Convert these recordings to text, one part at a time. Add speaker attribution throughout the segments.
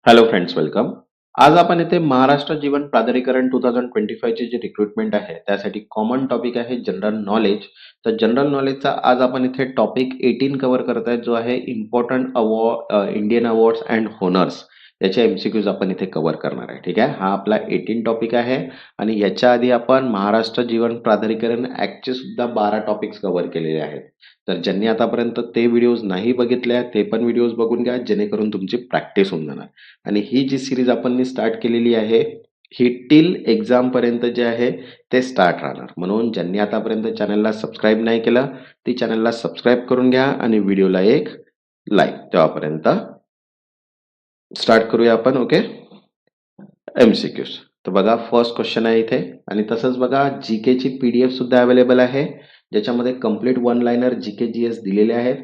Speaker 1: Hello friends, welcome. आज आपण इथे महाराष्ट्र जीवन प्राधिकरण 2025 ची जी रिक्रुटमेंट आहे त्यासाठी कॉमन टॉपिक आहे जनरल नॉलेज. तर जनरल नॉलेजचा आज आपण इथे टॉपिक 18 कव्हर करत आहे, जो आहे important Indian awards and honours. याचे एमसीक्यूज आपण इथे कव्हर करणार आहे. ठीक आहे, हा आपला 18 टॉपिक आहे आणि याच्या आधी आपण महाराष्ट्र जीवन प्राधिकरण ऍक्टचे सुद्धा 12 टॉपिक्स कव्हर केलेले आहेत. तर ज्यांनी आतापर्यंत ते व्हिडिओज नाही बघितले आहेत ते पण व्हिडिओज बघून घ्या, जेणेकरून तुमची प्रॅक्टिस होऊन जाणार. आणि ही जी सिरीज आपण स्टार्ट केलेली आहे ही टिल एक्झाम पर्यंत जे आहे ते स्टार्ट राहणार. म्हणून ज्यांनी आतापर्यंत चॅनलला सबस्क्राईब नाही केलं ती चॅनलला सबस्क्राईब करून घ्या आणि व्हिडिओला एक लाईक. तेव्हापर्यंत स्टार्ट करूया आपण. Okay, MCQs. तर बघा, फर्स्ट क्वेश्चन आहे इथे. आणि तसंच बघा, जीके ची पीडीएफ सुद्धा अवेलेबल आहे, ज्याच्यामध्ये complete one liner GK GS दिलेले आहेत.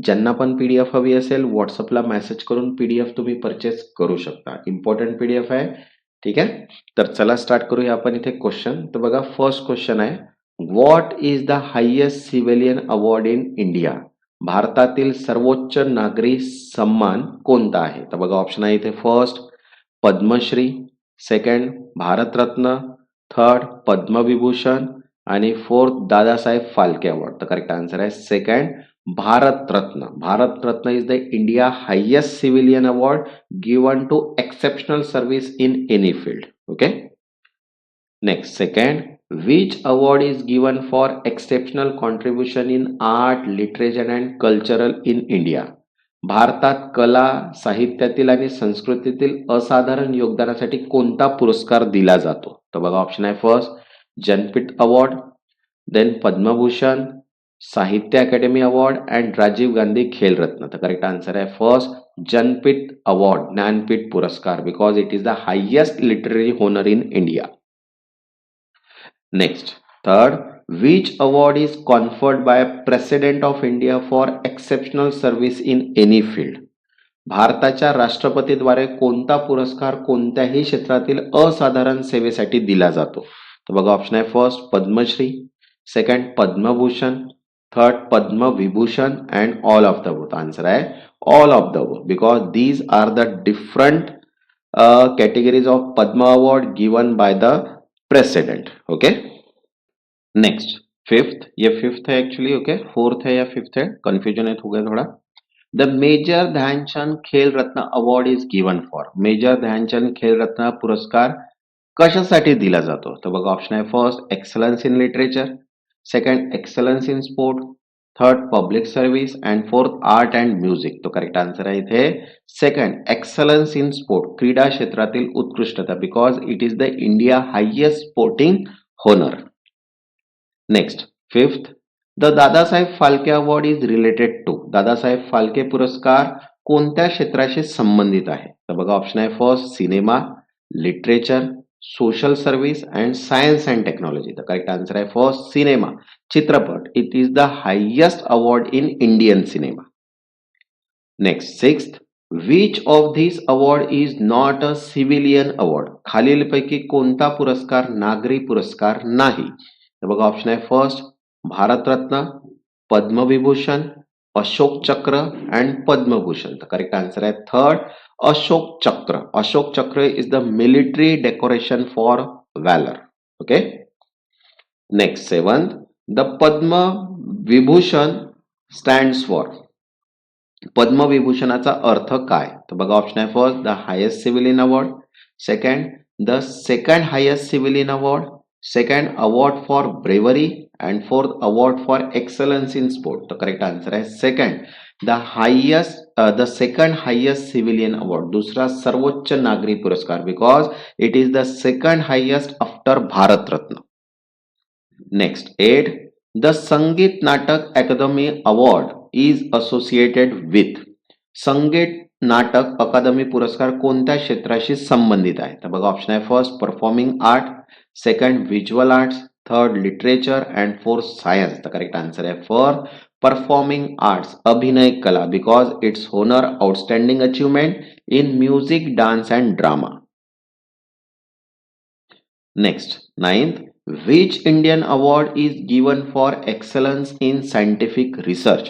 Speaker 1: ज्यांना पण पीडीएफ हवी असेल व्हॉट्सअपला मेसेज करून पीडीएफ तुम्ही परचेस करू शकता. इम्पॉर्टंट पीडीएफ आहे. ठीक आहे, तर चला स्टार्ट करूया आपण इथे क्वेश्चन. तर बघा, फर्स्ट क्वेश्चन आहे, what is the highest civilian award in India? भारतातील सर्वोच्च नागरी सन्मान कोणता आहे? तर बघा, ऑप्शन आहे इथे, first Padma Shri, second Bharat Ratna, third Padma Vibhushan आणि फोर्थ दादासाहेब फाल्के अवॉर्ड. तर करेक्ट आन्सर आहे second, Bharat Ratna. Bharat Ratna is the India highest civilian award given to exceptional service in any field. Okay, next, second, which award is given for exceptional contribution in art, literature and cultural in India? भारतात कला, साहित्यातील आणि संस्कृतीतील असाधारण योगदानासाठी कोणता पुरस्कार दिला जातो? तर बघा, ऑप्शन आहे, first Jnanpith award, then Padma Bhushan, Sahitya academy award and Rajiv Gandhi Khel Ratna. तर करेक्ट आन्सर आहे फर्स्ट जनपीठ अवॉर्ड, ज्ञानपीठ पुरस्कार, because it is the highest literary honour in India. Next, third, which award is conferred by President of India for exceptional service in any field? भारताच्या राष्ट्रपतीद्वारे कोणता पुरस्कार कोणत्याही क्षेत्रातील असाधारण सेवेसाठी दिला जातो? तर बघा, ऑप्शन आहे, first Padma Shri, second Padma Bhushan, third Padma Vibhushan and all of the above. Answer आहे all of the above, because these are the different categories of Padma Award given by the President. Okay, next, fifth. ये फिफ्थ है actually. Okay, fourth है या fifth है, confusion है हो गया थोड़ा. The major Dhyan Chand Khel Ratna award is given for. Major Dhyan Chand Khel Ratna पुरस्कार कशासाठी दिला जातो? तर बघा, ऑप्शन आहे, first excellence in literature, second excellence in sport, third public service and fourth art and music. तो करेक्ट आन्सर आहे इथे सेकंड, एक्सलन्स इन स्पोर्ट, क्रीडा क्षेत्रातील उत्कृष्टता, because it is the India highest sporting honour. Next, fifth, the Dadasaheb Phalke award is related to. Dadasaheb Phalke पुरस्कार कोणत्या क्षेत्राशी संबंधित आहे? तर बघा, ऑप्शन आहे, first cinema, literature, social service and science and technology. तर करेक्ट आन्सर आहे फर्स्ट सिनेमा, चित्रपट. It is the highest award in Indian cinema. Next, sixth, which of this award is not a civilian award? खालीलपैकी कोणता पुरस्कार नागरी पुरस्कार नाही? तर बघा, ऑप्शन आहे, फर्स्ट भारतरत्न, पद्मविभूषण, अशोक चक्र अँड पद्मभूषण. तर करेक्ट आन्सर आहे third, Ashok Chakra. Ashok Chakra is the military decoration for valour. Okay, next, seventh, the Padma Vibhushan stands for. पद्मविभूषणाचा अर्थ काय? तर बघा, ऑप्शन आहे, first the highest civilian award, second the second highest civilian award, second award for bravery and fourth award for excellence in sport. तर correct answer आहे second, the second highest civilian award, दुसरा सर्वोच्च नागरी पुरस्कार, because it is the second highest after Bharat Ratna. Next, eight, the Sangeet Natak Akademi award is associated with. Sangeet Natak अकादमी पुरस्कार कोणत्या क्षेत्राशी संबंधित आहे? तर बघा, ऑप्शन आहे, first performing art, second visual arts, third literature and fourth science. तर करेक्ट आन्सर आहे फॉर परफॉर्मिंग आर्ट्स, अभिनय कला, because it's honour outstanding achievement in music, dance and drama. Next, ninth, which Indian award is given for excellence in scientific research?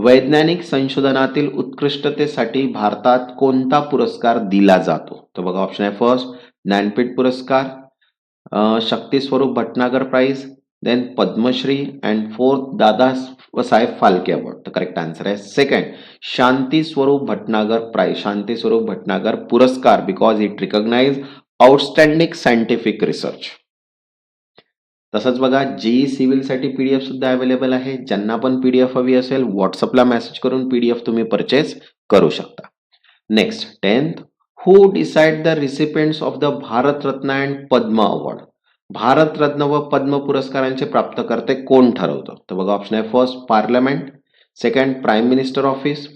Speaker 1: वैज्ञानिक संशोधनातील उत्कृष्टतेसाठी भारतात कोणता पुरस्कार दिला जातो? तर बघा ऑप्शन आहे फर्स्ट ज्ञानपीठ पुरस्कार, Shakti Swarup Bhatnagar prize, then Padma Shri and fourth Dada Saheb Phalke award. तर करेक्ट आन्सर आहे सेकंड शांती स्वरूप भटनागर प्राइज, शांती स्वरूप भटनागर पुरस्कार because it recognise outstanding scientific research. तसंच बघा जेई सिव्हिल साठी पीडीएफ सुद्धा अवेलेबल आहे. ज्यांना पण पीडीएफ हवी असेल व्हॉट्सअपला मेसेज करून पीडीएफ तुम्ही परचेस करू शकता. Next 10th who decide the recipients of the Bharat Ratna and Padma award. Bharat Ratna व पद्म पुरस्कारांचे प्राप्तकर्ते कोण ठरवतं? तर बघा ऑप्शन आहे first parliament, second prime minister office,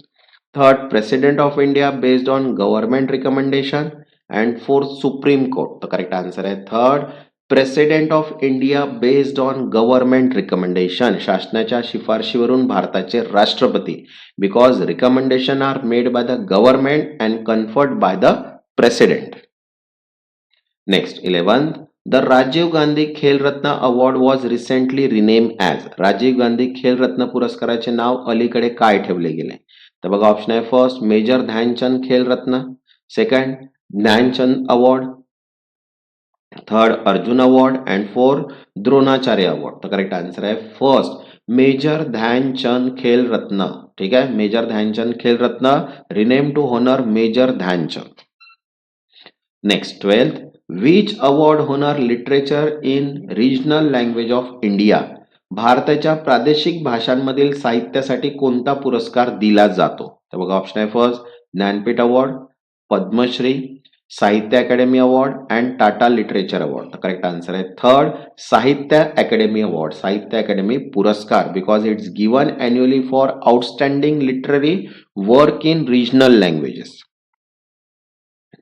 Speaker 1: third president of India based on government recommendation and fourth supreme court. तर करेक्ट आन्सर आहे third president of India based on government recommendation, शासनाच्या शिफारशीवरून भारताचे राष्ट्रपती, because recommendation are made by the government and conferred by the president. Next 11th the Rajiv Gandhi Khel Ratna award was recently rename as. Rajiv Gandhi Khel Ratna पुरस्काराचे नाव अलीकडे काय ठेवले गेले? तर बघा ऑप्शन आहे first major Dhyan Chand Khel Ratna, second Dhyan Chand award, third Arjun award and fourth Dronacharya award. तर करेक्ट आन्सर आहे फर्स्ट मेजर ध्यानचंद खेल रत्न. ठीक आहे, major Dhyan Chand Khel Ratna rename to honour major Dhyan Chand. Next 12th which award honour literature in regional language of India. भारताच्या प्रादेशिक भाषांमधील साहित्यासाठी कोणता पुरस्कार दिला जातो? तर बघा ऑप्शन आहे first Jnanpith award, Padma Shri, Sahitya academy award and Tata literature award. तर करेक्ट आन्सर आहे third Sahitya academy award, Sahitya academy पुरस्कार, because it's given annually for outstanding literary work in regional languages.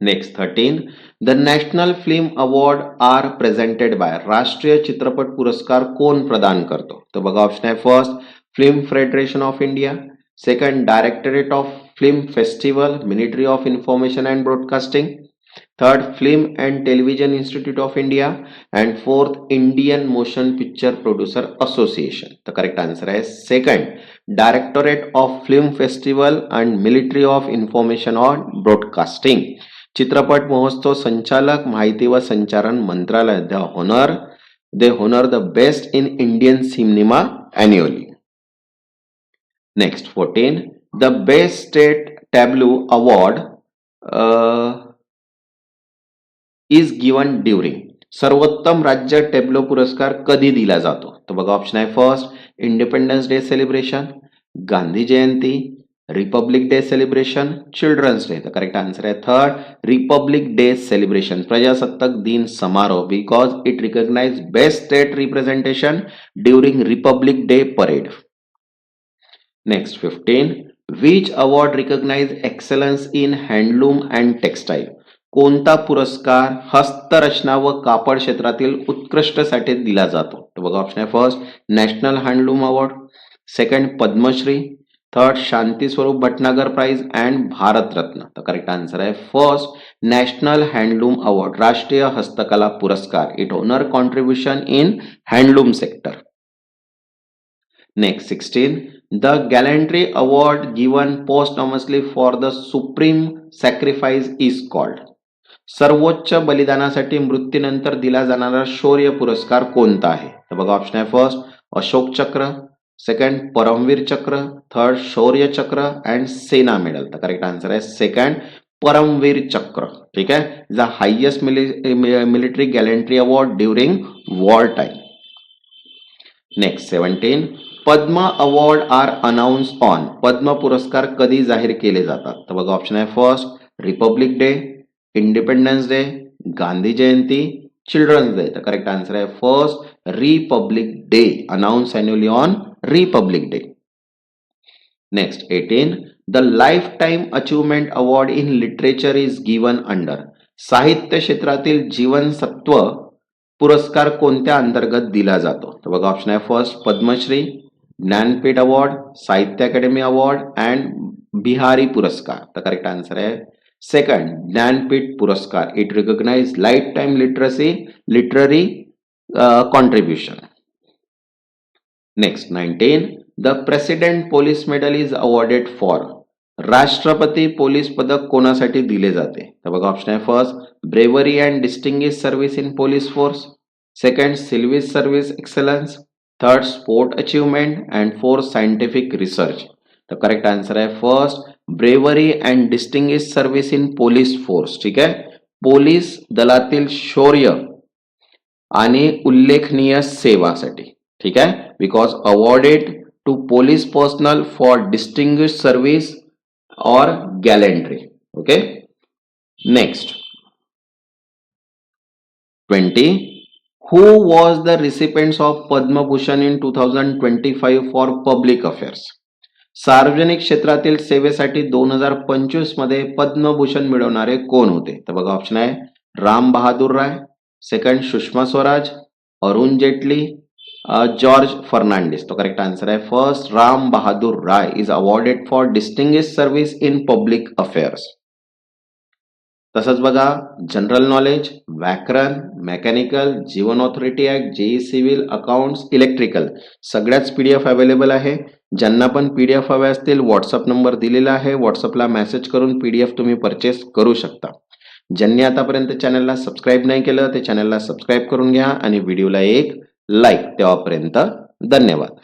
Speaker 1: Next 13 the national film award are presented by. राष्ट्रीय चित्रपट पुरस्कार कोण प्रदान करतो? तर बघा ऑप्शन आहे first film federation of India, second directorate of film festival ministry of information and broadcasting, third film and television institute of India and fourth Indian motion picture producer association. तर करेक्ट आन्सर आहे second directorate of film festival and military of information on broadcasting. चित्रपट महोत्सव संचालक माहिती व संचारण मंत्रालय they honour the best in Indian cinema annually. Next 14 the best state tableau award is given during. सर्वोत्तम राज्य टेब्लो पुरस्कार कधी दिला जातो? तर बघा ऑप्शन आहे first independence day celebration, Gandhi Jayanti, republic day celebration, children's day. तर करेक्ट आन्सर आहे थर्ड रिपब्लिक डे सेलिब्रेशन, प्रजासत्ताक दिन समारोह, because it recognise best state representation during republic day parade. Next 15 which award recognise excellence in handloom and textile. कोणता पुरस्कार हस्तरचना व कापड क्षेत्रातील उत्कृष्टसाठी दिला जातो? तर बघा ऑप्शन आहे first national handloom award, second Padma Shri, third Shanti Swarup Bhatnagar prize and Bharat Ratna. तर करेक्ट आन्सर आहे फर्स्ट नॅशनल हँडलूम अवॉर्ड, राष्ट्रीय हस्तकला पुरस्कार. It honour contribution in handloom sector. Next 16 the gallantry award given posthumously for the supreme sacrifice is called. सर्वोच्च बलिदानासाठी मृत्यूनंतर दिला जाणारा शौर्य पुरस्कार कोणता आहे? तर बघा ऑप्शन आहे फर्स्ट अशोक चक्र, सेकंड परमवीर चक्र, third Shaurya Chakra and Sena medal. तर करेक्ट आन्सर आहे सेकंड परमवीर चक्र. ठीक आहे, the highest military gallantry award during war time. Next 17 Padma award are announce on. Padma पुरस्कार कधी जाहीर केले जातात? तर बघा ऑप्शन आहे first republic day, independence day, Gandhi Jayanti, children's day. तर करेक्ट आन्सर आहे first republic day, announce annually on republic day. Next 18 the life time achievement award in literature is given under. साहित्य क्षेत्रातील जीवनसत्व पुरस्कार कोणत्या अंतर्गत दिला जातो? तर बघा ऑप्शन आहे first Padma Shri, Jnanpith award, Sahitya academy award and Bihari पुरस्कार. तर करेक्ट आन्सर आहे सेकंड ज्ञानपीठ पुरस्कार. It recognise lifetime literary contribution. Next 19 the president police medal is awarded for. राष्ट्रपती पोलीस पदक कोणासाठी दिले जाते? तर बघा ऑप्शन आहे first bravery and distinguish service in police force, second civil service excellence, third sport achievement and fourth scientific research. तर correct answer आहे first bravery and distinguish service in police force. ठीक आहे, पोलीस दलातील शौर्य आणि उल्लेखनीय सेवासाठी. ठीक आहे, because awarded to police personnel for distinguish service और gallantry. Okay, next 20. Who was the recipients of Padma Bhushan in 2025 for public affairs? सार्वजनिक क्षेत्रातील सेवेसाठी 2025 मध्ये पद्मभूषण मिळवणारे कोण होते? तर बघा ऑप्शन आहे राम बहादूर राय, सेकंड सुषमा स्वराज, अरुण जेटली, जॉर्ज फर्नांडिस. तो करेक्ट आन्सर आहे first Ram Bahadur Rai is awarded for distinguish service in public affairs. तसंच बघा जनरल नॉलेज, व्याकरण, mechanical, Jeevan authority act, JE civil, accounts, electrical सगळ्याच पीडीएफ अवेलेबल आहे. ज्यांना पण पीडीएफ हवे असतील व्हॉट्सअप नंबर दिलेला आहे, व्हॉट्सअपला मेसेज करून पीडीएफ तुम्ही परचेस करू शकता. ज्यांनी आतापर्यंत चॅनलला सबस्क्राईब नाही केलं ते चॅनलला सबस्क्राईब करून घ्या आणि व्हिडिओला एक लाईक. तेव्हापर्यंत धन्यवाद.